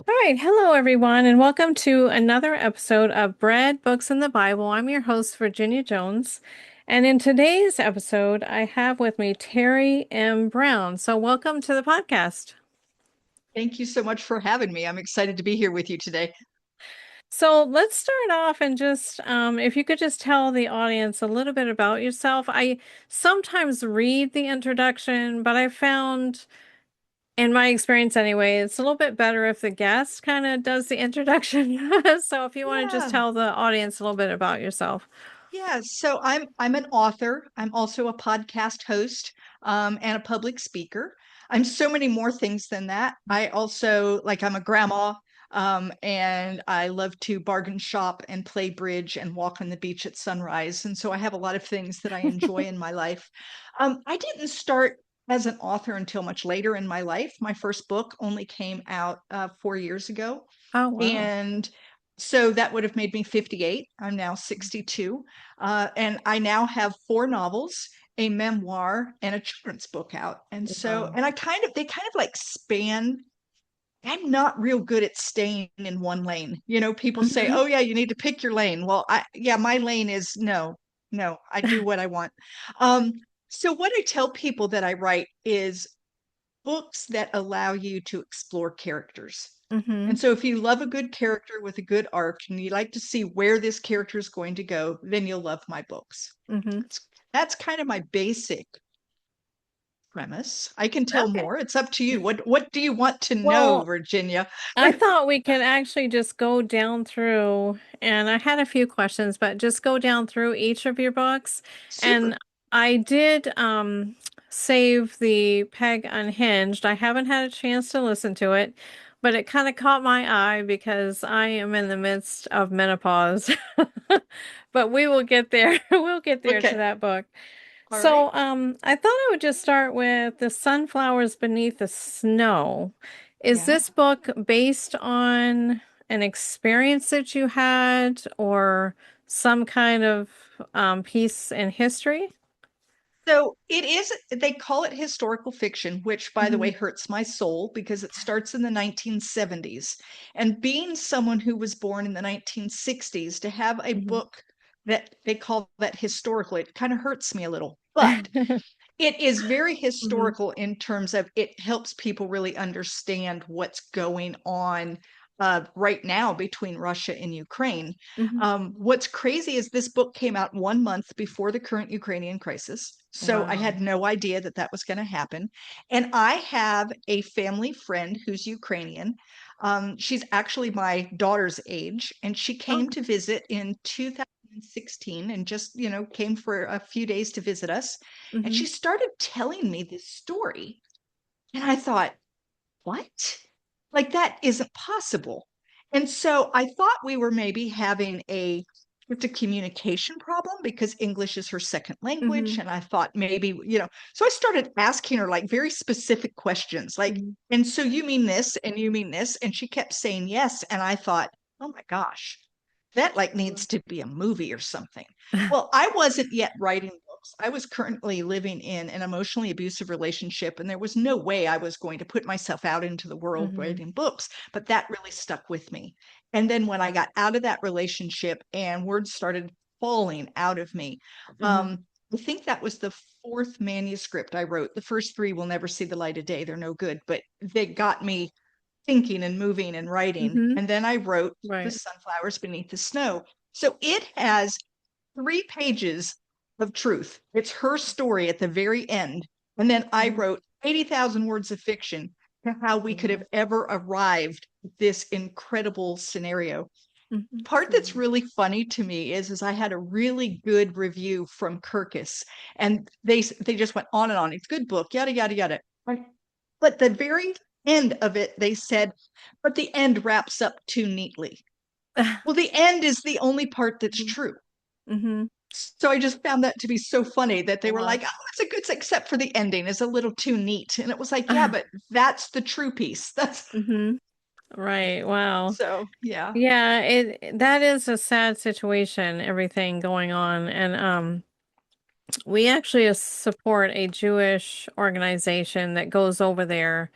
All right. Hello, everyone, and welcome to another episode of Bread, Books, and the Bible. I'm your host, Virginia Jones. And in today's episode, I have with me Terry M. Brown. So, welcome to the podcast. Thank you so much for having me. I'm excited to be here with you today. So, let's start off and just, if you could just tell the audience a little bit about yourself. I sometimes read the introduction, but I found, in my experience anyway, it's a little bit better if the guest kind of does the introduction. So if you want to just Yeah. tell the audience a little bit about yourself. Yeah, so I'm an author. I'm also a podcast host, and a public speaker. I'm so many more things than that. I also I'm a grandma, and I love to bargain shop and play bridge and walk on the beach at sunrise. And so I have a lot of things that I enjoy in my life. I didn't start as an author until much later in my life. My first book only came out 4 years ago, Oh, wow. and so that would have made me 58. I'm now 62. And I now have four novels, a memoir, and a children's book out. And so, Wow. and they kind of like span. I'm not real good at staying in one lane. People say, Hmm. "Oh yeah, you need to pick your lane." Well, yeah, my lane is no, no. I do what I want. Um, so what I tell people that I write is books that allow you to explore characters. Hmm. And so if you love a good character with a good arc and you like to see where this character is going to go, then you'll love my books. Hmm. That's, that's kind of my basic premise. I can tell Okay. more. It's up to you. What do you want to know, Well, Virginia? I thought we could actually just go down through, and I had a few questions, but just go down through each of your books. And Super. I did save the Peg Unhinged. I haven't had a chance to listen to it, but it kind of caught my eye because I am in the midst of menopause. But we will get there. We'll get there to Okay. that book. All right. So, I thought I would just start with The Sunflowers Beneath the Snow. Is Yeah. this book based on an experience that you had or some kind of piece in history? So it is, they call it historical fiction, which, by the Hmm. way, hurts my soul because it starts in the 1970s. And being someone who was born in the 1960s, to have a Hmm. book that they call that historical, it kind of hurts me a little. But it is very Hmm. historical in terms of it helps people really understand what's going on right now between Russia and Ukraine. Hmm. What's crazy is this book came out 1 month before the current Ukrainian crisis. So I Wow. had no idea that that was going to happen. And I have a family friend who's Ukrainian. She's actually my daughter's age, and she Oh. came to visit in 2016 and just, came for a few days to visit us. And Hmm. she started telling me this story. And I thought, what? Like, that isn't possible. And so I thought we were maybe having just a communication problem because English is her second language. Hmm. And I thought maybe, so I started asking her like very specific questions, like, Hmm. and so you mean this and you mean this? And she kept saying yes. And I thought, oh my gosh, that like needs to be a movie or something. Well, I wasn't yet writing books. I was currently living in an emotionally abusive relationship, and there was no way I was going to put myself out into the world Hmm. writing books. But that really stuck with me. And then when I got out of that relationship and words started falling out of me, Hmm. I think that was the fourth manuscript I wrote. The first three will never see the light of day. They're no good, but they got me thinking and moving and writing. Hmm. And then I wrote The Right. Sunflowers Beneath the Snow. So it has 3 pages of truth. It's her story at the very end. And then I Mhm. wrote 80,000 words of fiction to how we could have Wow. ever arrived at this incredible scenario. Hmm. Part that's really funny to me is I had a really good review from Kirkus, and they just went on and on. It's a good book, yada yada yada. But the very end of it, they said, but the end wraps up too neatly. Well, the end is the only part that's true. Hmm. So I just found that to be so funny that they were Wow. like, oh, it's a good, except for the ending is a little too neat. And it was like, yeah, but that's the true piece. That's Hmm. Right. Wow. so, yeah. Yeah, it that is a sad situation, everything going on. And we actually support a Jewish organization that goes over there.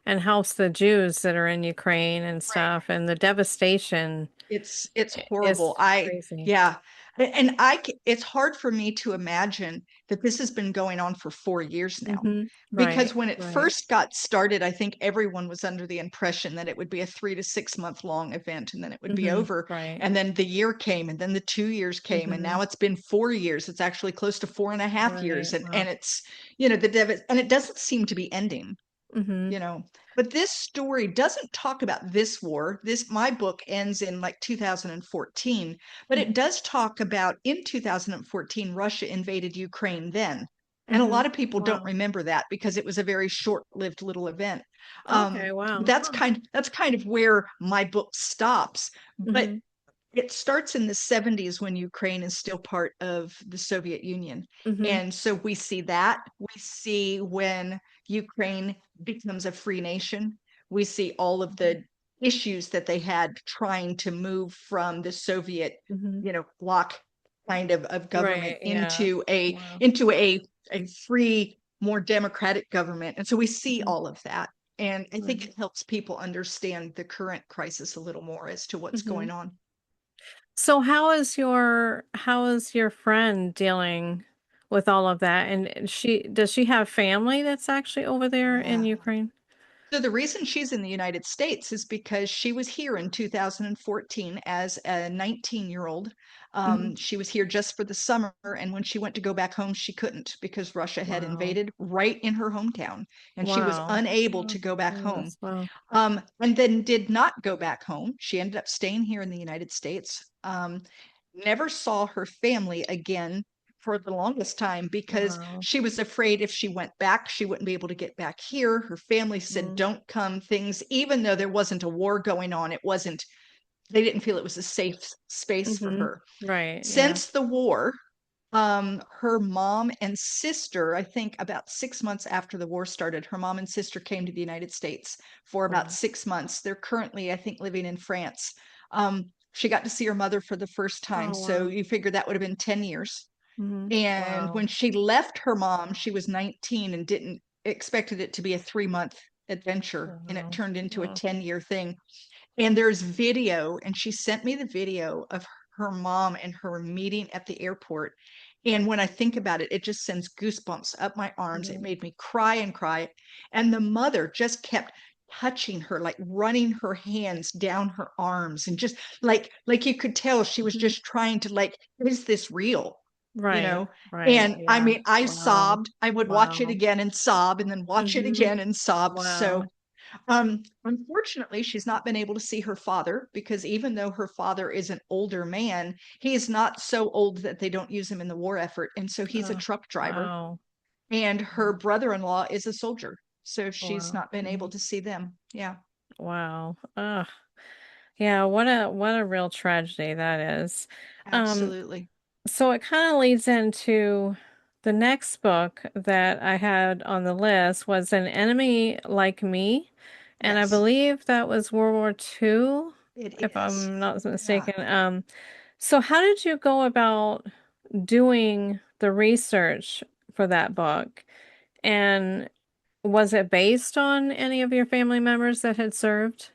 and helps the Jews that are in Ukraine and Right. stuff, and the devastation It's horrible. is I crazy. Yeah. It's hard for me to imagine that this has been going on for 4 years now. Because Right, when it right. first got started, I think everyone was under the impression that it would be a 3 to 6 month long event and then it would be over. Right. And then the year came and then the 2 years came and hmm now it's been 4 years. It's actually close to 4.5 years. Right. And Wow. it's, and it doesn't seem to be ending, hmm you know. But this story doesn't talk about this war. This My book ends in like 2014, but it hmm does talk about in 2014 Russia invaded Ukraine then. And a hmm lot of people don't Wow. remember that because it was a very short-lived little event. Okay, wow. Huh. That's kind of where my book stops. But hmm it starts in the 70s when Ukraine is still part of the Soviet Union. hmm And so we see that. We see when Ukraine becomes a free nation. We see all of the issues that they had trying to move from the Soviet, hmm bloc kind of government Right, yeah. Wow. into a free, more democratic government. And so we see hmm all of that. And I think Right. it helps people understand the current crisis a little more as to what's hmm going on. So how is your friend dealing with all of that? And does she have family that's actually over there in Yeah. Ukraine? So the reason she's in the United States is because she was here in 2014 as a 19-year-old. hmm She was here just for the summer, and when she went to go back home, she couldn't because Russia had Wow. invaded right in her hometown, and she was Wow. unable Oh, to go back home. goodness. Wow. And then did not go back home. She ended up staying here in the United States. Never saw her family again for the longest time because Wow. she was afraid if she went back, she wouldn't be able to get back here. Her family said, Mm-hmm. don't come, things, even though there wasn't a war going on, they didn't feel it was a safe space for her. Right, yeah. Since the war, her mom and sister, I think about 6 months after the war started, her mom and sister came to the United States for about Wow. 6 months. They're currently, I think, living in France. She got to see her mother for the first time. Oh, So wow. you figure that would have been 10 years. And Wow. when she left her mom, she was 19 and didn't expected it to be a 3 month adventure. And it Wow. turned into a Wow. 10-year thing. And there's video, and she sent me the video of her mom and her meeting at the airport. And when I think about it, it just sends goosebumps up my arms. It Mhm. made me cry and cry. And the mother just kept touching her, like running her hands down her arms, and just like you could tell she was Mhm. just trying to like, is this real? You Right. know? Right. And I Yeah. mean, I Wow. sobbed. I would watch it Wow. again and sob, and then watch it Mhm. again and sob. So Wow. unfortunately, she's not been able to see her father because even though her father is an older man, he is not so old that they don't use him in the war effort. And so he's a Oh, truck driver, wow. and her brother-in-law is a soldier. So she's Wow. not been able Mhm. to see them. Yeah, Wow. Ugh. Yeah, what a real tragedy that is. Um, absolutely. so it kind of leads into the next book that I had on the list was An Enemy Like Me, and I Yes, believe that was World War II, it if is. I'm not Yeah. mistaken. So how did you go about doing the research for that book? And was it based on any of your family members that had served?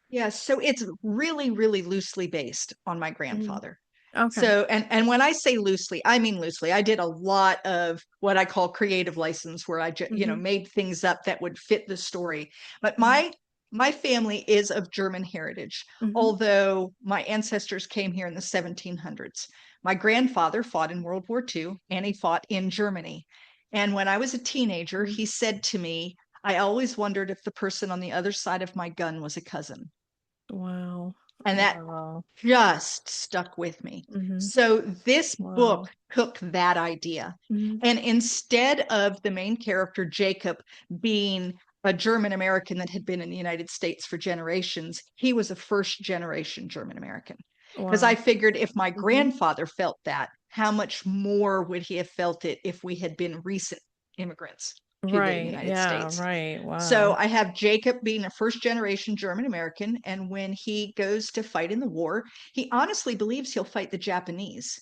Yeah, so it's really, really loosely based on my Mm. grandfather. Okay. So, and when I say loosely, I mean loosely. I did a lot of what I call creative license, where hmm made things up that would fit the story. But hmm my family is of German heritage, hmm although my ancestors came here in the 1700s. My grandfather fought in World War II, and he fought in Germany. And when I was a teenager, he said to me, I always wondered if the person on the other side of my gun was a cousin. Wow. And that Wow. just stuck with me. hmm So this book Wow. took that idea. hmm And instead of the main character, Jacob, being a German American that had been in the United States for generations, he was a first generation German American. Because I Wow. figured if my hmm grandfather felt that, how much more would he have felt it if we had been recent immigrants to the Right. United Yeah. States? Right. So Wow. I have Jacob being a first generation German American. And when he goes to fight in the war, he honestly believes he'll fight the Japanese.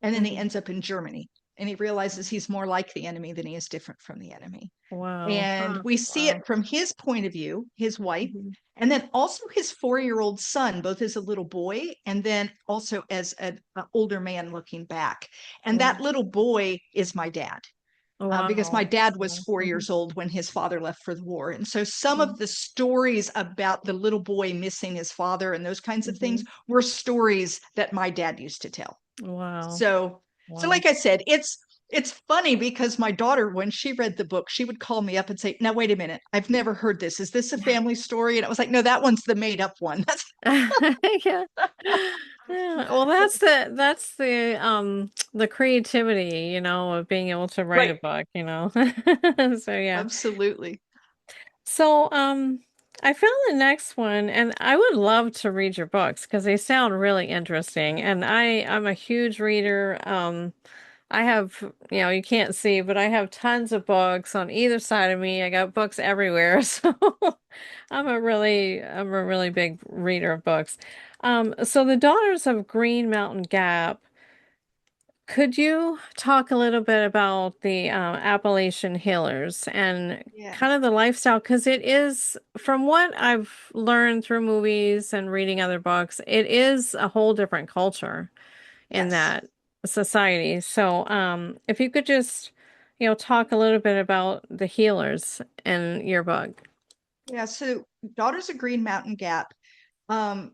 And then he hmm ends up in Germany. and he realizes he's more like the enemy than he is different from the enemy. Wow. And Huh. we see it Wow. from his point of view, his wife, Mhm. and then also his 4-year-old son, both as a little boy and then also as an older man looking back. And Wow. that little boy is my dad. Because my Wow. dad was Wow. 4 years old when his father left for the war. And so some Mhm. of the stories about the little boy missing his father and those kinds of things Mhm. were stories that my dad used to tell. Wow. So Wow. like I said, it's funny because my daughter, when she read the book, she would call me up and say, "Now wait a minute, I've never heard this. Is this a family story?" And I was like, "No, that one's the made up one." That's Yeah. Yeah. Well, that's the creativity, of being able to write a right. book, So yeah. Absolutely. So I found the next one and I would love to read your books because they sound really interesting. And I'm a huge reader. I have, you can't see, but I have tons of books on either side of me. I got books everywhere. So I'm a really big reader of books. So the Daughters of Green Mountain Gap, could you talk a little bit about the Appalachian Healers and Yeah. kind of the lifestyle? Because it is, from what I've learned through movies and reading other books, it is a whole different culture in Yes. that society. So, if you could just, talk a little bit about the healers in your book. Yeah. So Daughters of Green Mountain Gap. Um,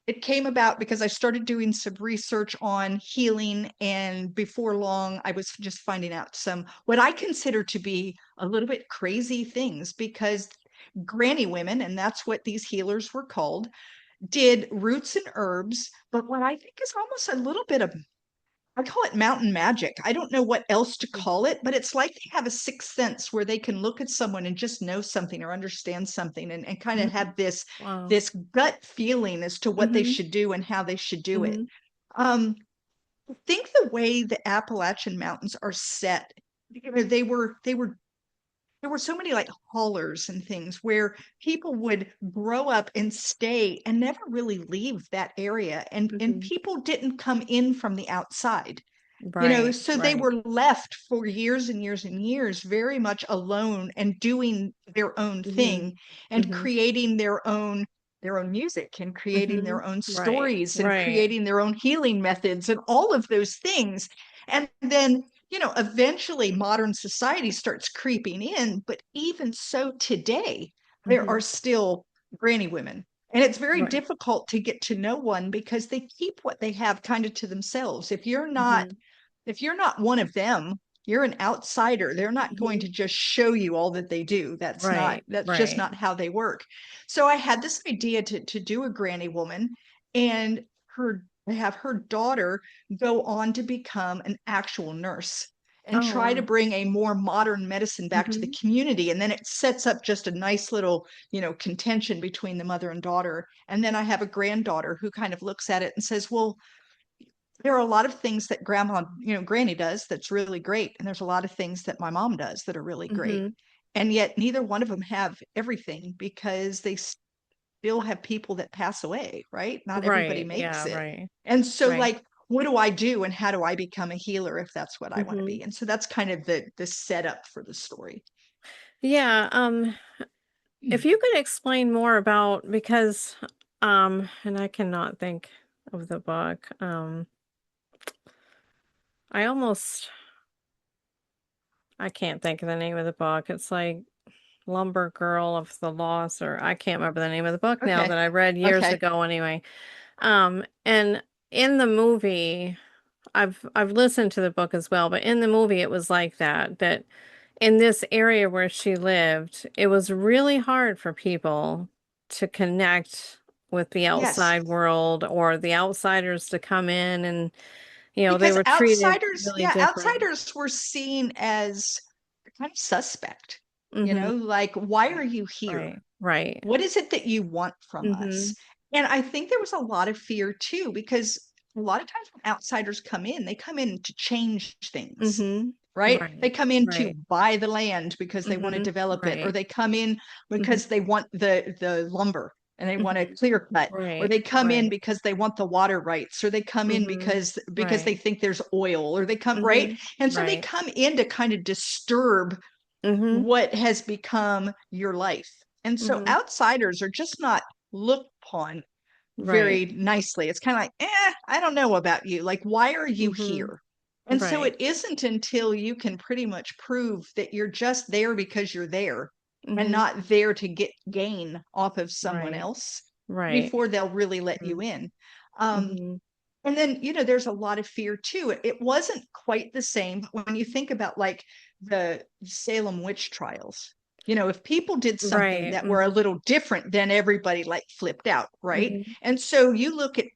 it came about because I started doing some research on healing, and before long, I was just finding out some what I consider to be a little bit crazy things because granny women, and that's what these healers were called, did roots and herbs, but what I think is almost a little bit of I call it mountain magic. I don't know what else to call it, but it's like they have a sixth sense where they can look at someone and just know something or understand something and kind of Mhm. have this Wow. this gut feeling as to what they Hmm. should do and how they should do it. Hmm. Um, I think the way the Appalachian Mountains are set, they were there were so many like haulers and things where people would grow up and stay and never really leave that area and Hmm. people didn't come in from the outside, Right, so they right. were left for years and years and years very much alone and doing their own Hmm. thing and Hmm. creating their own music and creating Hmm. their own Right, stories and right. creating their own healing methods and all of those things. And then, eventually modern society starts creeping in, but even so today, there Hmm. are still granny women. And it's very Right. difficult to get to know one because they keep what they have kind of to themselves. Hmm. If you're not one of them, you're an outsider. They're not going Hmm. to just show you all that they do. Right, That's just right. not how they work. So I had this idea to do a granny woman and her have her daughter go on to become an actual nurse and Oh, try to wow. bring a more modern medicine back to the Hmm. community. And then it sets up just a nice little, contention between the mother and daughter. And then I have a granddaughter who kind of looks at it and says, well, there are a lot of things that grandma, granny does that's really great. And there's a lot of things that my mom does that are really great. Hmm. And yet neither one of them have everything because they still have people that pass away, right? Not everybody Right, makes yeah, it. right, And so right. like, what do I do and how do I become a healer if that's what I want to Hmm. be? And so that's kind of the setup for the story. Yeah, if you could explain more about, because and I cannot think of the book. I almost I can't think of the name of the book. It's like Lumber Girl of the Lost, or I can't remember the name of the book now Okay. that I read years Okay. ago anyway. And in the movie, I've listened to the book as well, but in the movie it was like that in this area where she lived, it was really hard for people to connect with the Yes. outside world or the outsiders to come in, and they Because were treated outsiders, really yeah, different. outsiders were seen as kind of suspect, Hmm. like, why are you here? Right, right. What is it that you want from Hmm. us? And I think there was a lot of fear too, because a lot of times when outsiders come in, they come in to change things, Hmm. right? They Right, come in to right. buy the land because they want to Hmm. develop it, or Right. they come in Hmm. because they want the lumber. and they want a Mhm. clear cut, or Right. they come in Right. because they want the water rights, or they come in Mhm. because they Right. think there's oil, or they come right. Mhm. And so they Right. come in to kind of disturb Mhm. what has become your life. And so Mhm. outsiders are just not looked upon Right. very nicely. It's kind of like, I don't know about you. Like, why are you Mhm. here? And so Right. it isn't until you can pretty much prove that you're just there because you're there and Mhm. not there to get gain off of someone Right. else Right. before they'll really let you Mhm. in. Um, Mhm. and then, there's a lot of fear too. It wasn't quite the same, but when you think about like the Salem witch trials, if people did something Right. that were a Mhm. little different, then everybody like flipped out, right? Mhm. And so you look at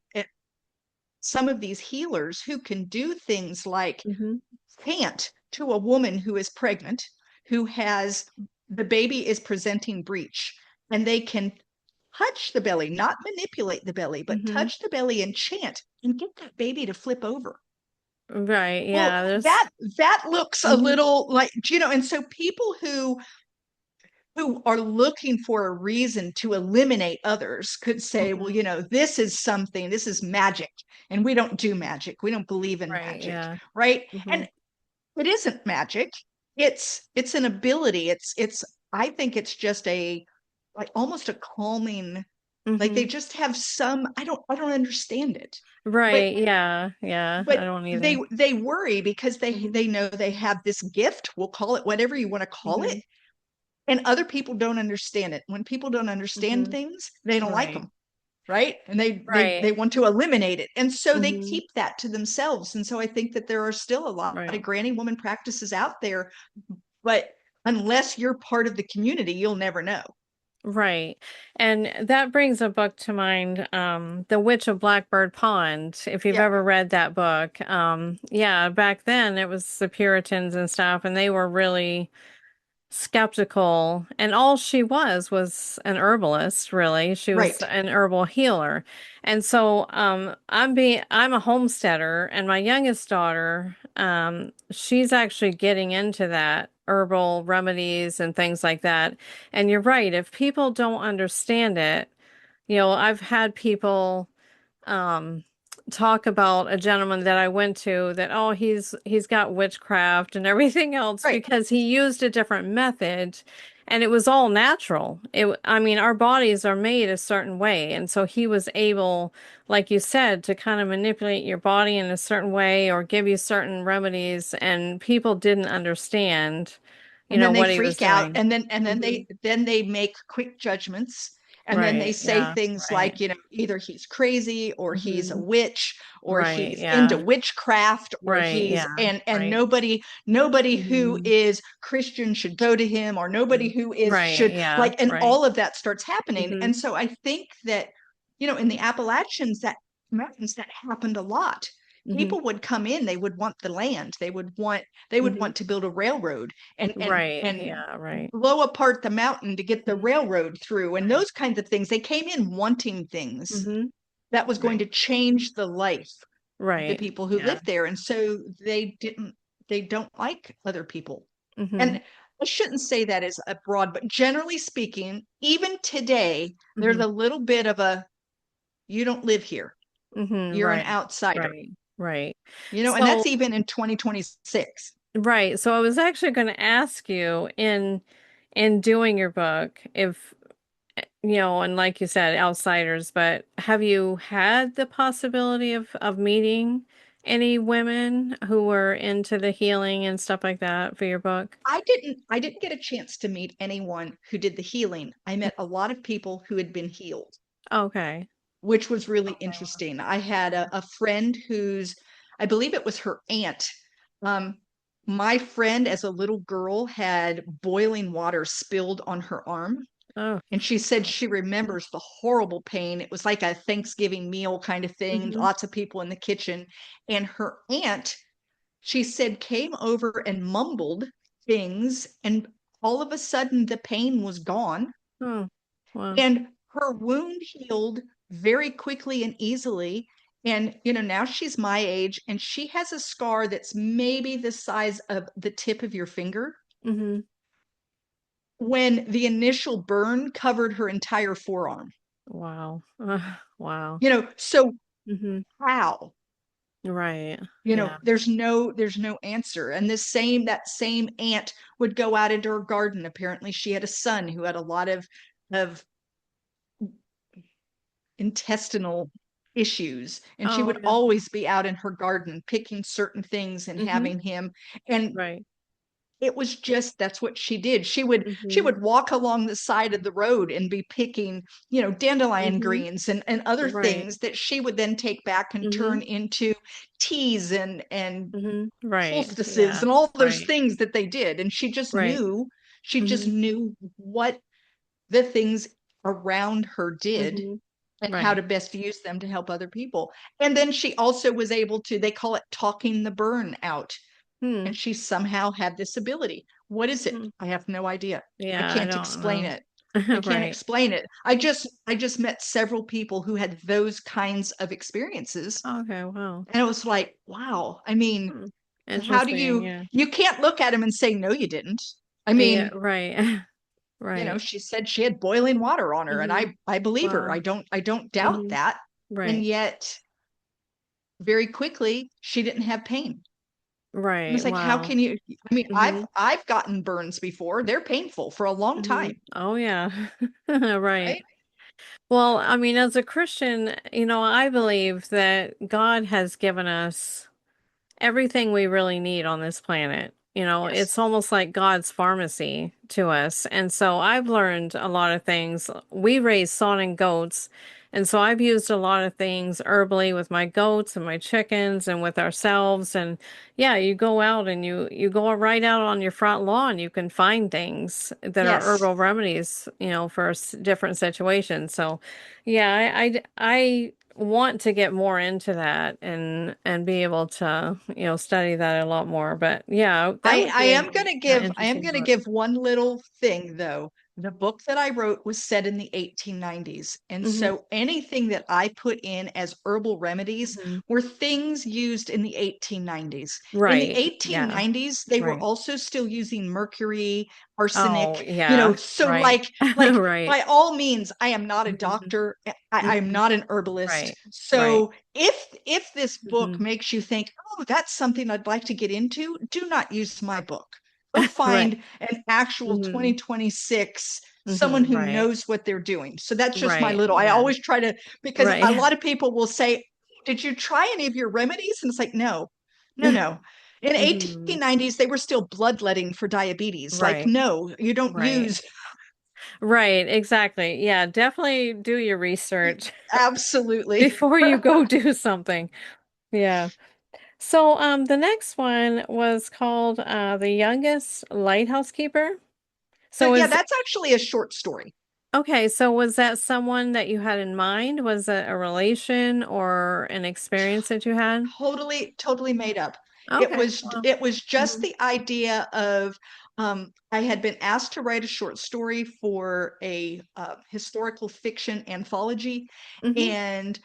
some of these healers who can do things like Mhm. chant to a woman who is pregnant, who has the baby is presenting breech, and they can touch the belly, not manipulate the belly, but Mhm. touch the belly and chant and get that baby to flip over. Right. Well, Yeah, there's that looks a mhm. little like, and so people who are looking for a reason to eliminate others could say, well, Mhm. this is magic, and we don't do magic. We don't believe in Right. magic, Yeah. right? And Mhm. it isn't magic. It's an ability. It's I think it's just a like almost a calming, like they Mhm. just have some, I don't understand it. But Right. Yeah. Yeah. I but don't they either. they worry because Mhm. they know they have this gift, we'll call it whatever you want to call it, Mhm. and other people don't understand it. When people don't understand Mhm. things, they don't like Right. them, right? And they Right. want to eliminate it, and so they Mhm. keep that to themselves. And so I think that there are still a lot of Right. granny woman practices out there, but unless you're part of the community, you'll never know. Right. And that brings a book to mind, The Witch of Blackbird Pond, if you've Yeah, ever read that book. Yeah, back then it was the Puritans and stuff, and they were really skeptical, and all she was an herbalist, really. She was right. an herbal healer. And so I'm a homesteader, and my youngest daughter, she's actually getting into that herbal remedies and things like that. And you're right, if people don't understand it, I've had people um talk about a gentleman that I went to that, oh, he's got witchcraft and everything else Right. because he used a different method, and it was all natural. I mean, our bodies are made a certain way, and so he was able, like you said, to kind of manipulate your body in a certain way or give you certain remedies, and people didn't understand, And then they what he was freak out, doing. and then Hmm. they make quick judgments, and then they Right. say Yeah. things Right. like, either he's crazy, or he's a Hmm. witch, or Right. he's into Yeah. witchcraft, or Right. he's Yeah. and Right. nobody who Hmm. is Christian should go to him, or nobody who is Right, should, yeah, like, and right. all of that starts happening. Hmm. And so I think that, in the Appalachians, that mountains, that happened a lot. Hmm. People would come in, they would want the land, they would want Hmm. to build a railroad, and and Right, and yeah, right. blow apart the mountain to get the Hmm. railroad through, and Right. those kinds of things. They came in wanting things Hmm. that was going Right. to change the life of the Right. people who Yeah. lived there, and so they don't like other people. Hmm. And I shouldn't say that as a broad, but generally speaking, even today, there's Hmm. a little bit of a, you don't live here, Hmm. you're an Right. outsider, Right. Right. and So, that's even in 2026. right. So I was actually going to ask you in doing your book if and like you said, outsiders, but have you had the possibility of meeting any women who were into the healing and stuff like that for your book? I didn't get a chance to meet anyone who did the healing. I met a lot of people who had been healed, Okay. which was really Okay. interesting. I had a friend whose, I believe it was her aunt. Um, my friend, as a little girl, had boiling water spilled on her arm. Oh. And she said she remembers the horrible pain. It was like a Thanksgiving meal kind of thing, Hmm. lots of people in the kitchen. And her aunt, she said, came over and mumbled things. And all of a sudden, the pain was gone. Oh, wow. And her wound healed very quickly and easily. And, now she's my age, and she has a scar that's maybe the size of the tip of your finger, Hmm. when the initial burn covered her entire forearm. Wow. Wow. So Hmm. how? Right. Yeah. There's no answer. And that same aunt would go out into her garden. Apparently she had a son who had a lot of intestinal issues, and she Oh, would yeah. always be out in her garden picking certain things and Hmm. having him. And Right. it was just, that's what she did. She Hmm. would walk along the side of the road and be picking, dandelion Hmm. greens and other Right. things that she would then take back and Hmm. turn into teas and Hmm. Right. poultices Yeah. and all those Right. things that they did. And Right. she just Hmm. knew what the things around her did Hmm. and how Right. to best use them to help other people. And then she also was able to, they call it talking the burn out. Hmm. And she somehow had this ability. What is it? Hmm. I have no idea. I Yeah, I can't don't explain know. it. I can't Right. explain it. I just met several people who had those kinds of experiences. Okay, wow. And it was like, wow. I mean, Hmm. how do Interesting, yeah. you can't look at him and say, no, you didn't. I Yeah, mean, right. Right. she said she had boiling water on her, and Hmm. I believe her. Wow. I don't doubt Hmm. that. And Right. yet, very quickly, she didn't have pain. And Right. it's like, how Wow. can you? I mean, Hmm. I've gotten burns before. They're painful for a long Hmm. time, Oh, yeah. Right. right? Well, I mean, as a Christian, I believe that God has given us everything we really need on this planet. Yes, It's almost like God's pharmacy to us. And so I've learned a lot of things. We raise sawn and goats. And so I've used a lot of things herbally with my goats and my chickens and with ourselves. And yeah, you go out and you go right out on your front lawn, you can find things that are yes. herbal remedies, for different situations. So yeah, I want to get more into that and be able to, study that a lot more. But yeah, that would I be am gonna an give interesting book. one little thing though. The book that I wrote was set in the 1890s. And Hmm. so anything that I put in as herbal remedies Hmm. were things used in the 1890s. In the Right. Yeah. 1890s, they were Right. also still using mercury, Oh, arsenic, yeah. so Right. like Right. by all means, I am not a Hmm. doctor. I'm Hmm. not an herbalist. Right. Right. So if this book Hmm. makes you think, oh, that's something I'd like to get into, do not use my book. Go Right. find an actual Hmm. 2026 someone Hmm. who Right. knows what they're doing. So that's just my Right. little, I Yeah. always try to, because a Right. lot of people will say, did you try any of your remedies? And it's like, no, no, no. In Hmm. 1890s, they were still bloodletting for diabetes. Like, Right. no, you don't Right. use. Right. Exactly. Yeah. Definitely do your research Absolutely. before you go do something. Yeah. So, the next one was called The Youngest Lighthouse Keeper. So So yeah, is that's actually a short story. okay, so was that someone that you had in mind? Was it a relation or an experience that you had? Totally made up. Okay. Well. It was just Hmm. the idea of I had been asked to write a short story for a historical fiction anthology, Hmm. and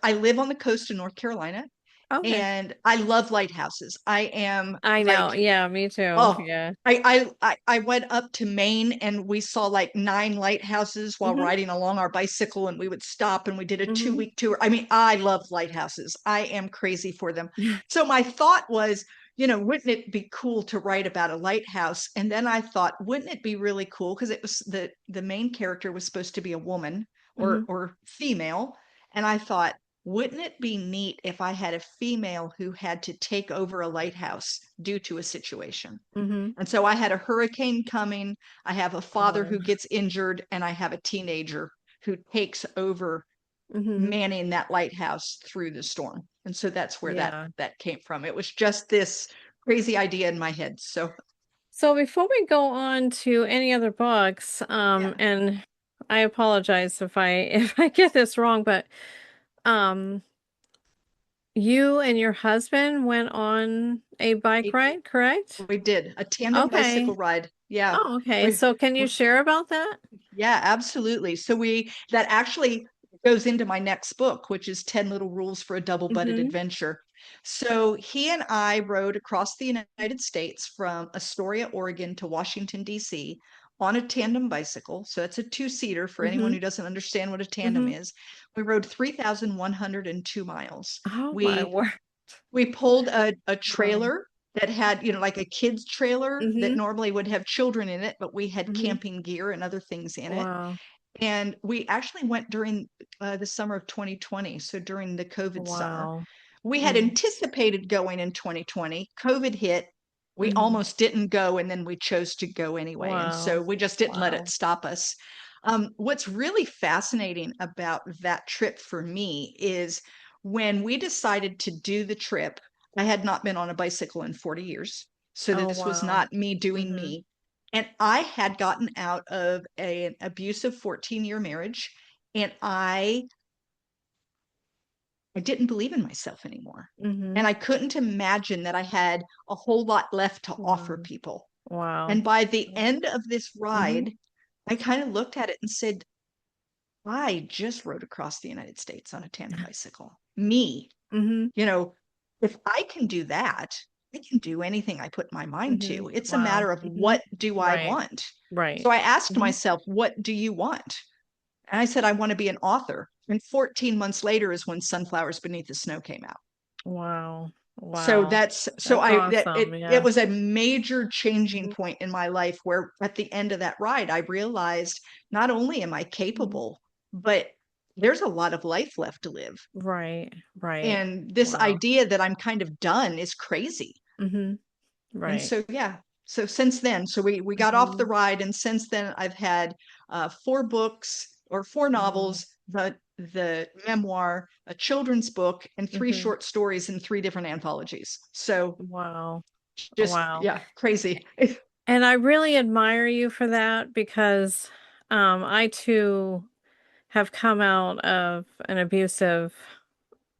I live on the coast of North Carolina, Okay. and I love lighthouses. I am I know. like, Yeah, me too. oh, Yeah. I went up to Maine and we saw like 9 lighthouses while Hmm. riding along our bicycle, and we would stop and we did a Hmm. 2 week tour. I mean, I love lighthouses. I am crazy for them. So my thought was, wouldn't it be cool to write about a lighthouse? And then I thought, wouldn't it be really cool? Because it was the main character was supposed to be a woman Hmm. or female. And I thought, wouldn't it be neat if I had a female who had to take over a lighthouse due to a situation? Hmm. And so I had a hurricane coming. I have a father Oh. who gets injured, and I have a teenager who takes over Hmm. manning that lighthouse through the storm. And so that's where Yeah. that came from. It was just this crazy idea in my head. So So before we go on to any other books, yeah, and I apologize if I if I get this wrong, but um you and your husband went on a bike we, ride, correct? we did a tandem bicycle Okay. ride. Yeah. Oh, okay. We, So can you we share about that? Yeah, absolutely. So that actually goes into my next book, which is 10 Little Rules for a Double-Butted Mm-hmm. Adventure. So he and I rode across the United States from Astoria, Oregon to Washington, D.C. on a tandem bicycle. So it's a two-seater for anyone Mm-hmm. who doesn't understand what a tandem Mm-hmm. is. We rode 3,102 miles. Oh my We word. we pulled a Wow. trailer that had, like a kid's trailer that Mm-hmm. normally would have children in it, but we had Mm-hmm. camping gear and other things in it. Wow. And we actually went during the summer of 2020, so during the COVID summer. Wow. We had Mm-hmm. anticipated going in 2020. COVID hit. We Mm-hmm. almost didn't go, and then we chose to go anyway. And Wow. so we just didn't let it Wow. stop us. What's really fascinating about that trip for me is when we decided to do the trip, I had not been on a bicycle in 40 years. So Oh this was wow. not me doing Mm-hmm. me. And I had gotten out of an abusive 14-year marriage, and I didn't believe in myself anymore. Mm-hmm. And I couldn't imagine that I had a whole lot left to offer Wow. people. Wow. And by the end of this Mm-hmm. ride, I kind of looked at it and said, I just rode across the United States on a tandem bicycle. Me, Mm-hmm. you know, if I can do that, I can do anything I put my mind Mm-hmm. to. It's a Wow. matter of Mm-hmm. what do I Right. want? So Right. I asked Mm-hmm. myself, what do you want? And I said, I want to be an author. And 14 months later is when Sunflowers Beneath the Snow came out. Wow. So Wow. that's so That's I that awesome. it Yeah. was a major changing Mm-hmm. point in my life where at the end of that ride I realized not only am I Mm-hmm. capable, but there's a lot of life left to live. Right. Right. And this Wow. idea that I'm kind of done is crazy. Mm-hmm. And Right. so yeah, so since then, so we got off the Mm-hmm. ride, and since then I've had four books or four Wow. novels, the memoir, a children's book, and three Mm-hmm. short stories in three different anthologies. So Wow. just Wow. yeah, crazy. And I really admire you for that because I too have come out of an abusive,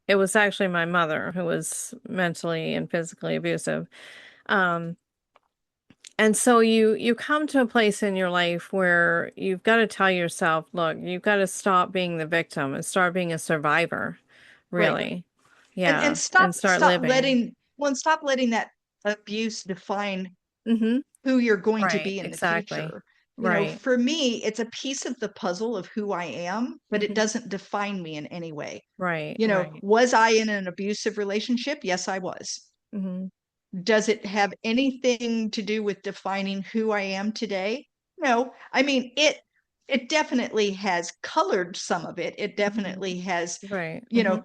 it was actually my mother who was mentally and physically abusive. Um, and so you come to a place in your life where you've got to tell yourself, look, you've got to stop being the victim and start being a survivor, Right. really. And Yeah, stop and start living. stop letting that abuse define Mm-hmm. who you're going to Right, be in the exactly. future. Right. For me, it's a piece of the puzzle of who I am, but it Mm-hmm. doesn't define me in any way. Right, right. Was I in an abusive relationship? Yes, I was. Mm-hmm. Does it have anything to do with defining who I am today? No. I mean, it definitely has colored some of it. It Mm-hmm. definitely has, Right. you Mm-hmm. know,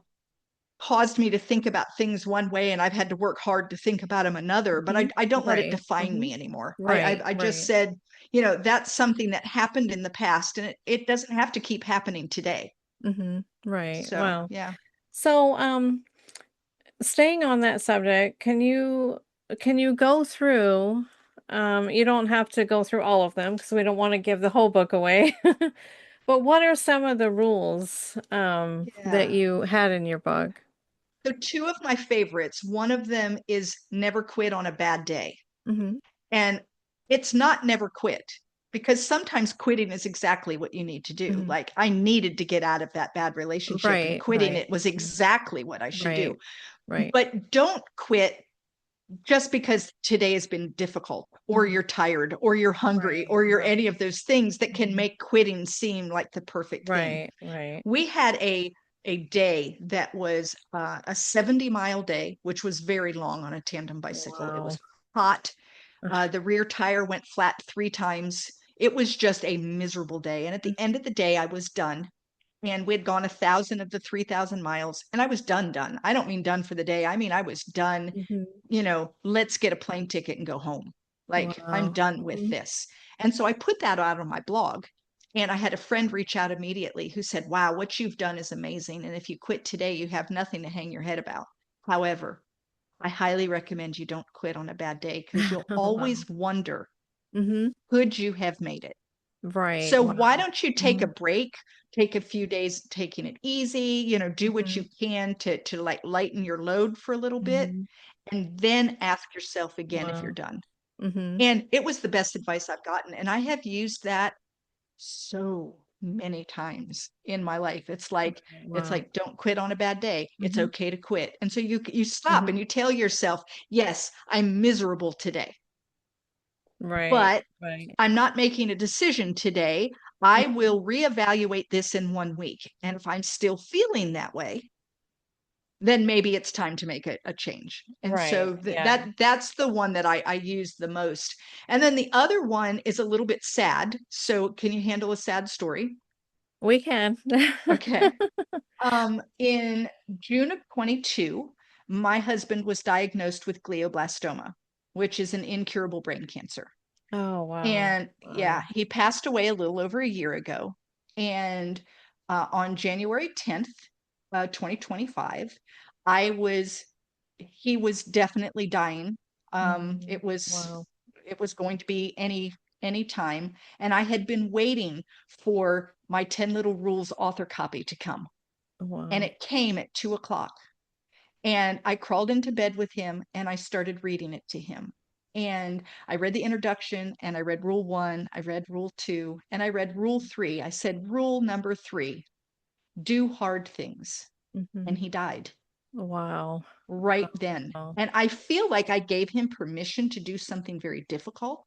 caused me to think about things one way, and I've had to work hard to think about them another, but Mm-hmm. I don't let it Right. define Mm-hmm. me anymore. Right, I just right. said, that's something that happened in the past, and it doesn't have to keep happening today. Mm-hmm. Right. So Well, yeah. so staying on that subject, can you go through you don't have to go through all of them because we don't want to give the whole book away. But what are some of the rules that Yeah. you had in your book? So two of my favorites, one of them is never quit on a bad day. Mm-hmm. And it's not never quit, because sometimes quitting is exactly what you need to do. Mm-hmm. Like I needed to get out of that bad relationship, and Right, quitting right. it was Mhm. exactly what I should do. Right, right. But don't quit just because today has been difficult, or Mm-hmm. you're tired, or you're hungry, Right, or you're any right. of those things that can Mm-hmm. make quitting seem like the perfect thing. Right, right. We had a day that was a 70-mile day, which was very long on a tandem bicycle. It Wow. was hot. Ugh. The rear tire went flat 3 times. It was just a miserable day. And at the end of the day, I was done. And we'd gone 1,000 of the 3,000 miles, and I was done. I don't mean done for the day. I mean, I was done. Mm-hmm. Let's get a plane ticket and go home. Like, I'm Wow. done with Mm-hmm. this. And so I put that out on my blog. And I had a friend reach out immediately who said, wow, what you've done is amazing. And if you quit today, you have nothing to hang your head about. However, I highly recommend you don't quit on a bad day, because you'll Wow. always wonder, Mm-hmm. could you have made it? Right. So why Wow. don't you take Mm-hmm. a break, take a few days taking it easy, do what Mm-hmm. you can to like lighten your load for a little bit, Mm-hmm. and then ask yourself again if you're Wow. done. Mm-hmm. And it was the best advice I've gotten. And I have used that so many times in my life. It's Wow. like, don't quit on a bad day. It's Mm-hmm. okay to quit. And so you stop and Mm-hmm. you tell yourself, yes, I'm miserable today. Right. but Right. I'm not making a decision today. I Mhm. will reevaluate this in 1 week. And if I'm still feeling that way, then maybe it's time to make a change. And Right. so Yeah. that's the one that I use the most. And then the other one is a little bit sad. So can you handle a sad story? We can. Okay. In June of 22, my husband was diagnosed with glioblastoma, which is an incurable brain cancer. Oh, wow. And yeah, Wow. he passed away a little over a year ago. And on January 10th, 2025, I was, he was definitely dying. Mhm. Wow. It was going to be any time. And I had been waiting for my 10 Little Rules author copy to come. And Wow. it came at 2 o'clock. And I crawled into bed with him and I started reading it to him. And I read the introduction and I read rule one, I read rule two, and I read rule three. I said, rule number three, do hard things. And Mhm. he died Wow. right then. Wow. And I feel like I gave him permission to do something very difficult.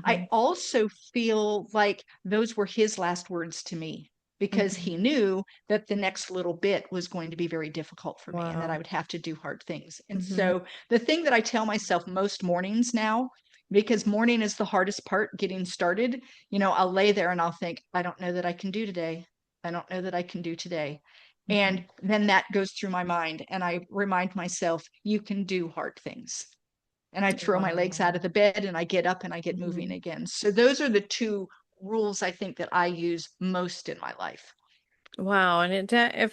I Mhm. also feel like those were his last words to me because he Mhm. knew that the next little bit was going to be very difficult for me and that I Wow. would have to do hard things. And Mhm. so the thing that I tell myself most mornings now, because morning is the hardest part getting started, I'll lay there and I'll think, I don't know that I can do today. I don't know that I can do today. Mhm. And then that goes through my mind and I remind myself, you can do hard things, and I throw my legs out Wow. of the bed and I get up and I get moving Mhm. again. So those are the two rules I think that I use most in my life. Wow, and it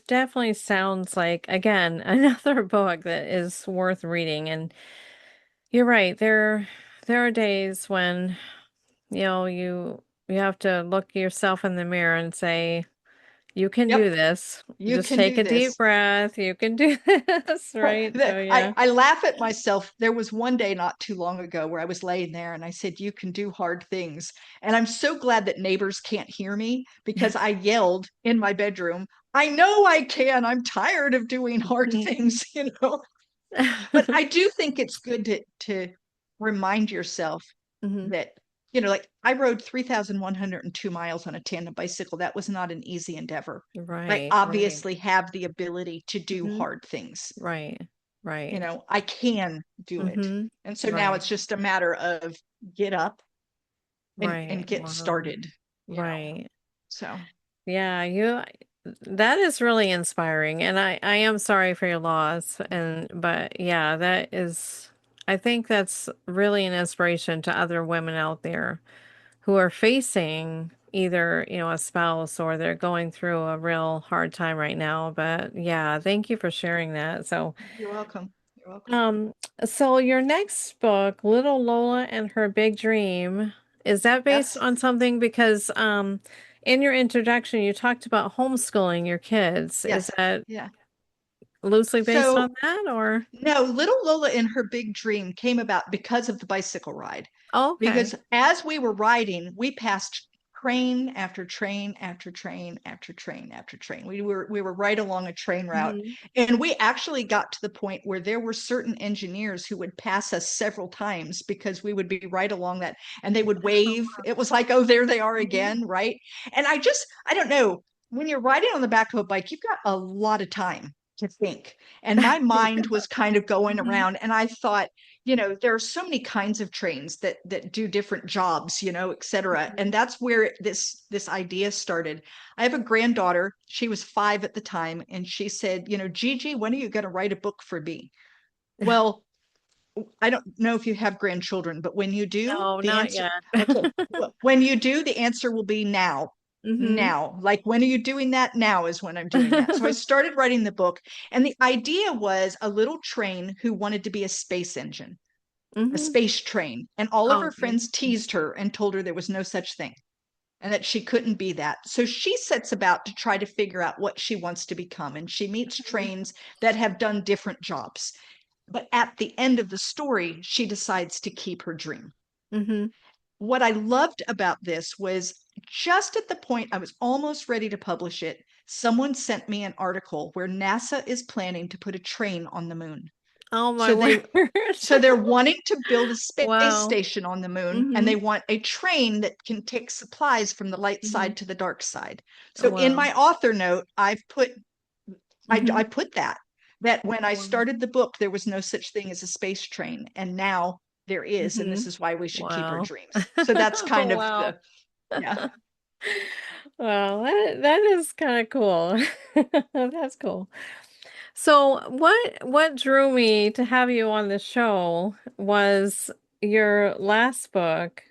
definitely sounds like again another book that is worth reading. And you're right, there are days when you have to look yourself in the mirror and say, "You can do Yep, this. you Just can take do a deep this. breath. You can do this." Right? So yeah. I laugh at myself. There was one day not too long ago where I was laying there and I said, you can do hard things. And I'm so glad that neighbors can't hear me because I yelled in my bedroom, I know I can. I'm tired of doing hard things, But I do think it's good to remind yourself Mhm. that, like I rode 3,102 miles on a tandem bicycle. That was not an easy endeavor. I Right, right. obviously have the ability to do Mhm. hard things. Right. Right. I can do it. Mhm. And so now Right. it's just a matter of get up and Right. get Wow. started, you know. Right. So Yeah, that is really inspiring, and I am sorry for your loss, and but yeah, that is I think that's really an inspiration to other women out there who are facing either, a spouse or they're going through a real hard time right now. But yeah, thank you for sharing that. So, you're welcome. You're welcome. um, so your next book, Little Lola and Her Big Dream, is that based That's on something? Because in your introduction you talked about homeschooling your kids. Is yes. that Yeah. loosely based on So that or? no, Little Lola in Her Big Dream came about because of the bicycle ride. Oh, okay. Because as we were riding, we passed train after train after train after train after train. We were right along a train route, Hmm. and we actually got to the point where there were certain engineers who would pass us several times because we would be right along that, and they would wave. It was like, oh, there they are Hmm. again, right? And I don't know, when you're riding on the back of a bike, you've got a lot of time to think. And my mind was kind of going Hmm. around, and I thought, there are so many kinds of trains that do different jobs, et cetera. And that's where this idea started. I have a granddaughter. She was 5 at the time, and she said, Gigi, when are you going to write a book for me? Well, I don't know if you have grandchildren, but when you do, No, the not answer, yet. okay, when you do, the answer will be now. Hmm. Now, like, when are you doing that? Now is when I'm doing that. So I started writing the book, and the idea was a little train who wanted to be a space engine, a Hmm. space train. And all of her Okay. friends teased her and told her there was no such thing and that she couldn't be that. So she sets about to try to figure out what she wants to become. And she meets trains that have done different jobs. But at the end of the story, she decides to keep her dream. Hmm. What I loved about this was just at the point I was almost ready to publish it, someone sent me an article where NASA is planning to put a train on the moon. Oh my So they word. so they're wanting to build a space Wow. station on the moon, and Mm-hmm. they want a train that can take supplies from the light Mm-hmm. side to the dark side. Oh So in wow. my author note, I've put Mm-hmm. I put that when I Wow. started the book, there was no such thing as a space train, and now there is, and Mm-hmm. this is why we should keep our Wow. dreams. So that's kind of Wow. the yeah, Well, that is kind of cool. That's cool. So, what drew me to have you on the show was your last book,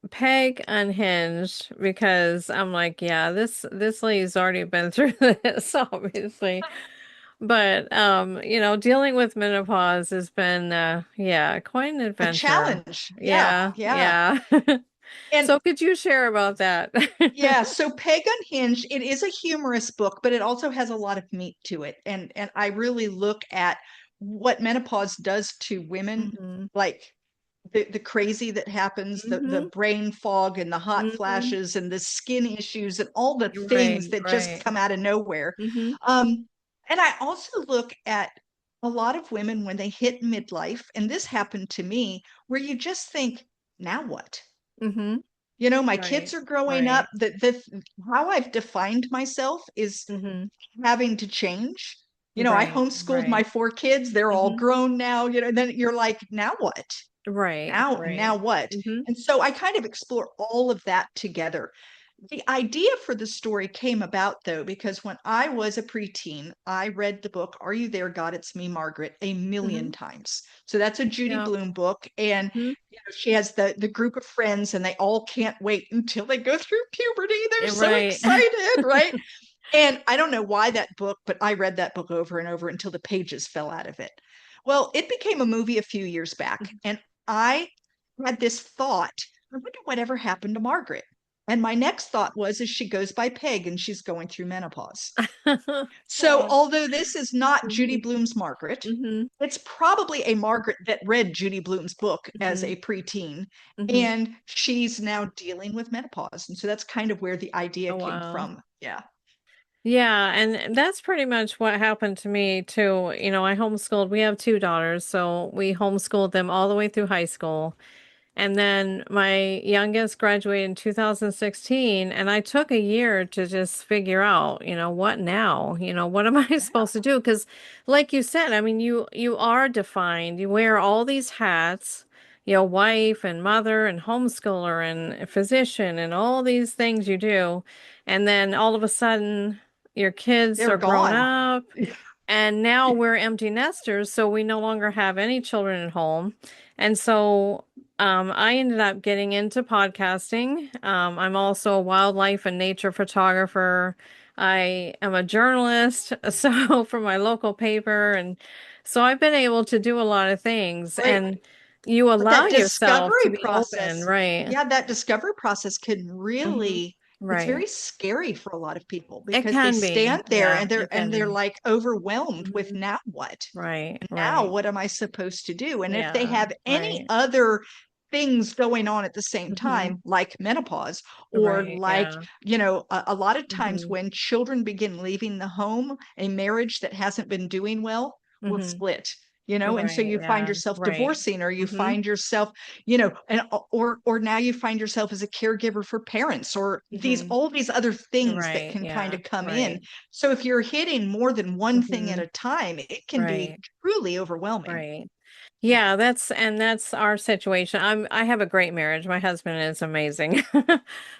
Peg Unhinged, because I'm like, yeah, this lady's already been through this, obviously. But dealing with menopause has been yeah, quite an a adventure. challenge. Yeah, Yeah, yeah. yeah. And So could you share about that? yeah, so Peg Unhinged, it is a humorous book, but it also has a lot of meat to it. And I really look at what menopause does to women, Hmm. like the crazy that happens, the Hmm. brain fog and the hot Hmm. flashes and the skin issues and all the things Right, that just right. come out of nowhere. Hmm. And I also look at a lot of women when they hit midlife, and this happened to me, where you just think, now what? Hmm. My kids Right, are growing up. right. The how I've defined myself is Hmm. having to change. I Right, homeschooled my right. 4 kids. They're all Hmm. grown now, and then you're like, now what? Right, Now right. what? Hmm. And so I kind of explore all of that together. The idea for the story came about, though, because when I was a preteen, I read the book Are You There, God? It's Me, Margaret, a million Hmm. times. So that's a Judy Yeah. Blume book. And Hmm. she has the group of friends, and they all can't wait until they go through puberty. They're so Right. excited, right? And I don't know why that book, but I read that book over and over until the pages fell out of it. Well, it became a movie a few years back, and I had this thought, I wonder whatever happened to Margaret. And my next thought was, as she goes by Peg and she's going through menopause. So, Oh. although this is not Judy Hmm. Blume's Margaret, Hmm. it's probably a Margaret that read Judy Blume's book as Hmm. a preteen, Hmm. and she's now dealing with menopause. And so that's kind of where the idea Oh came wow. from. Yeah. Yeah, and that's pretty much what happened to me too. I homeschooled. We have two daughters, so we homeschooled them all the way through high school. And then my youngest graduated in 2016, and I took a year to just figure out, what now? What am I supposed to do? Because, like you said, I mean, you are defined. You wear all these hats, wife and mother and homeschooler and physician and all these things you do. And then all of a sudden, your kids They're are grown gone. up, and now we're empty nesters, so we no longer have any children at home. And so I ended up getting into podcasting. I'm also a wildlife and nature photographer. I am a journalist, so for my local paper. And so I've been able to do a lot of things. Right. And you But allow that yourself to discovery be open, process, right? yeah, that discovery process can Hmm. really, it's Right. very scary for a lot of people It because they can be. stand there Yeah, and they're it can be. like overwhelmed with Hmm. now what? Right, Now right. what am I supposed to do? And if they Yeah, have any right. other things going on at the same Hmm. time, like menopause, or Right, like, yeah. a lot of times Hmm. when children begin leaving the home, a marriage that hasn't been doing well will Hmm. split. And so Right, you find yeah, yourself right. divorcing, or you Hmm. find yourself, and or now you find yourself as a caregiver for parents, or these Hmm. all these other things that Right, can kind yeah, of come in. right. So if you're hitting more than one thing at Hmm. a time, it can be Right, truly overwhelming. right. Yeah. Yeah, that's our situation. I have a great marriage. My husband is amazing.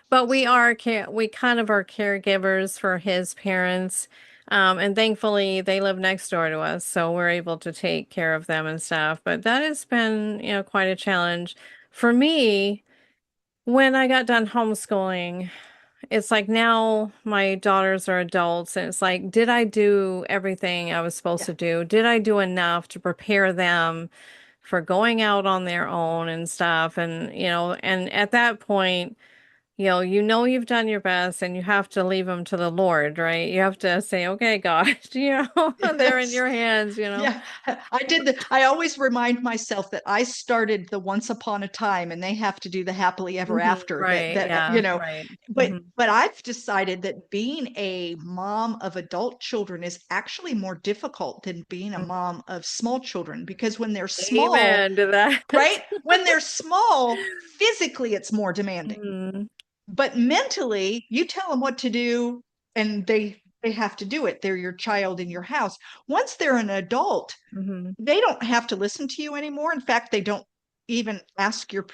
But we kind of are caregivers for his parents. And thankfully they live next door to us, so we're able to take care of them and stuff. But that has been, quite a challenge for me when I got done homeschooling. It's like now my daughters are adults, and it's like, did I do everything I was supposed Yeah. to do? Did I do enough to prepare them for going out on their own and stuff? And at that point, you know you've done your best and you have to leave them to the Lord, right? You have to say, okay, God, they're in Yes. your hands, you know. Yeah, I always remind myself that I started the once upon a time and they have to do the happily ever after Right. Yeah. Right. but I've decided that being a mom of adult children is actually more difficult than being a mom of small children because when they're small, Amen to that. right? When they're small, physically it's more demanding. Mhm. But mentally, you tell them what to do and they have to do it. They're your child in your house. Once they're an adult, Mhm. they don't have to listen to you anymore. In fact, they don't even ask your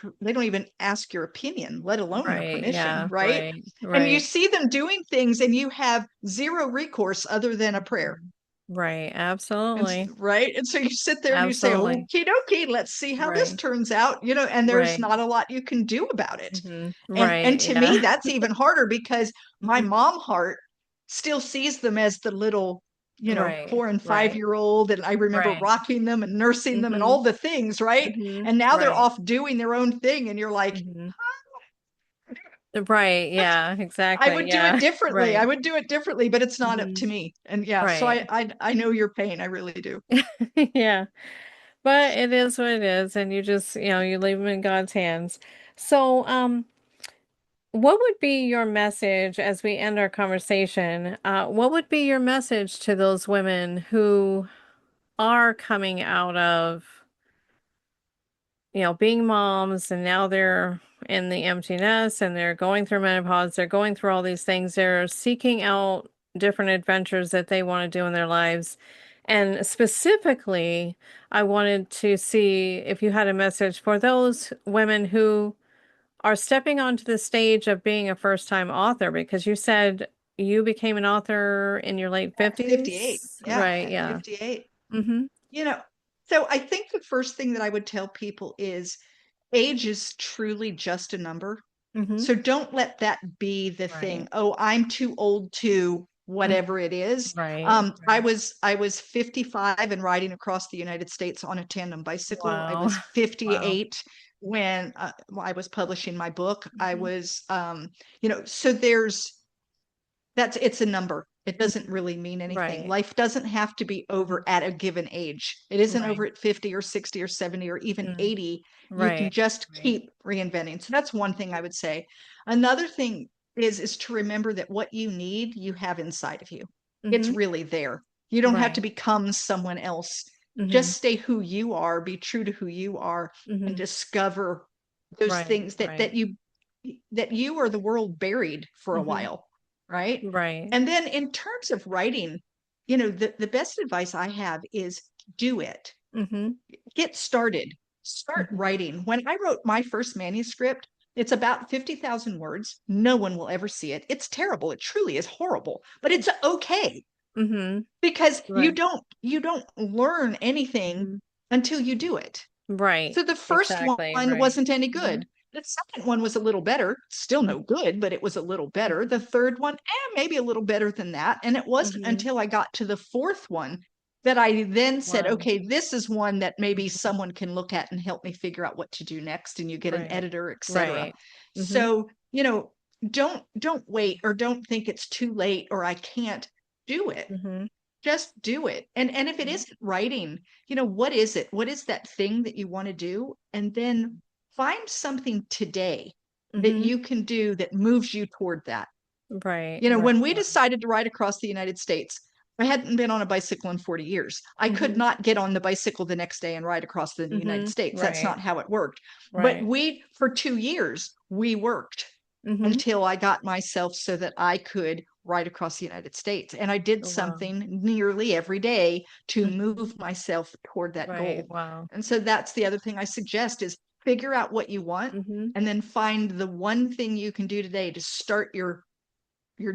opinion, let alone your Right. permission, Yeah. right? Right. And you Right. see them doing things and you have zero recourse other than a prayer. Mhm. Right. And Absolutely. right. And so you sit there and you say, Absolutely. "Okie dokie, let's see how this Right. turns out," and there's Right. not a lot you can do about it. And Right. to me, Yeah. that's even harder because my Mhm. mom heart still sees them as the little, Right. 4 and 5 Right. year old. And I remember Right. rocking them and nursing them and Mhm. all the things, right? And now they're Right. off doing their own thing. And you're like, Mhm. Right. Yeah. I Exactly. would do it Yeah. differently. I Right. would do it differently, but it's not up to Mhm. me. And yeah, so Right. I know your pain. I really do. Yeah. But it is what it is, and you just, you leave them in God's hands. So, what would be your message as we end our conversation? What would be your message to those women who are coming out of, being moms and now they're in the empty nest and they're going through menopause, they're going through all these things, they're seeking out different adventures that they want to do in their lives. And specifically, I wanted to see if you had a message for those women who are stepping onto the stage of being a first-time author, because you said you became an author in your late At 58. 50s, Yeah, right? at Yeah. 58. Mm-hmm. You know, so I think the first thing that I would tell people is age is truly just a number. Mm-hmm. So don't let that be the Right. thing. Oh, I'm too old to Mm. whatever it is. Right. Right. I was 55 and riding across the United States on a tandem bicycle. I Wow. was Wow. 58 when I was publishing my book. I Mhm. was, so it's a number. It doesn't Mhm. really mean anything. Right. Life doesn't have to be over Mhm. at a given age. It isn't Right. over at 50 or 60 or 70 or even Mm. 80. You can Right. just Right. keep reinventing. So that's one thing I would say. Another thing is to remember that what you need, you have inside of you. It's Mhm. really there. You don't have to Right. become someone else. Mhm. Just stay who you are, be true to who you are, and Mhm. discover those Right. things Right. that you or the world buried for a Mhm. while, right? Right. And then in terms of writing, the best advice I have is do it. Mhm. Get started. Start Mhm. writing. When I wrote my first manuscript, it's about 50,000 words. No one will ever see it. It's terrible. It truly is horrible, but it's okay Mhm. because Right. you don't learn anything Mhm. until you do it. Right. So the first one Exactly. Right. wasn't any Mhm. good. The second one was a little better, still Mhm. no good, but it was a little better. The Mhm. third one, maybe a little better than that. And it wasn't Mhm. until I got to the fourth one that I then said, Wow. okay, this is one that maybe Mhm. someone can look at and help me figure out what to do next. And you get an Right. editor, etc. Right. Mhm. So, don't wait or don't think it's too late or I can't do it. Mhm. Just do it. And if it Mhm. isn't writing, what is it? What is that thing that you want to do? And then find something today that Mhm. you can do that moves you toward that. Right. Right. When we Wow. decided to ride across the United States, I hadn't been on a bicycle in 40 years. I could Mhm. not get on the bicycle the next day and ride across the United Mhm. States. That's Right. not how it worked. But Right. for 2 years, we worked Mhm. until I got myself so that I could ride across the United States. And I did Wow. something nearly every day to Mhm. move myself toward that Right. goal. Wow. And so that's the other thing I suggest is figure out what you want Mhm. and then find the one thing you can do today to start your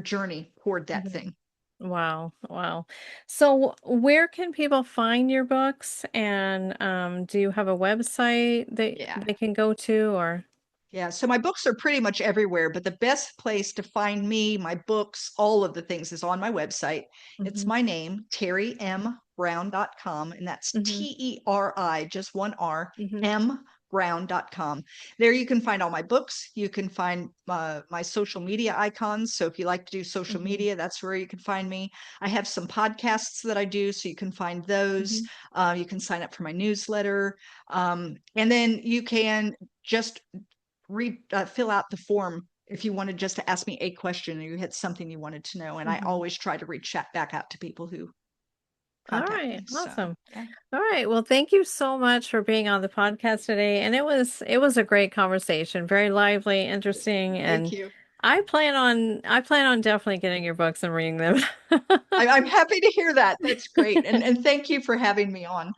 journey toward that Mhm. thing. Wow. Wow. So where can people find your books? And do you have a website that Yeah. they can go to, or? Yeah, so my books are pretty much everywhere, but the best place to find me, my books, all of the things is on my website. It's Mhm. my name, TeriMBrown.com, and that's Mhm. Teri, just one R, Mhm. M brown.com. There you can find all my books. You can find my social media icons. So if you like to do social Hmm. media, that's where you can find me. I have some podcasts that I do, so you can find those. Hmm. You can sign up for my newsletter. And then you can just fill out the form if you wanted just to ask me a question or you had something you wanted to know. And I Hmm. always try to reach back out to people who All contact right, me. So awesome. yeah, All right. Well, thank you so much for being on the podcast today. And it was a great conversation, very lively, interesting, thank and you. I plan on definitely getting your books and reading them. I'm happy to hear that. That's great. And thank you for having me on.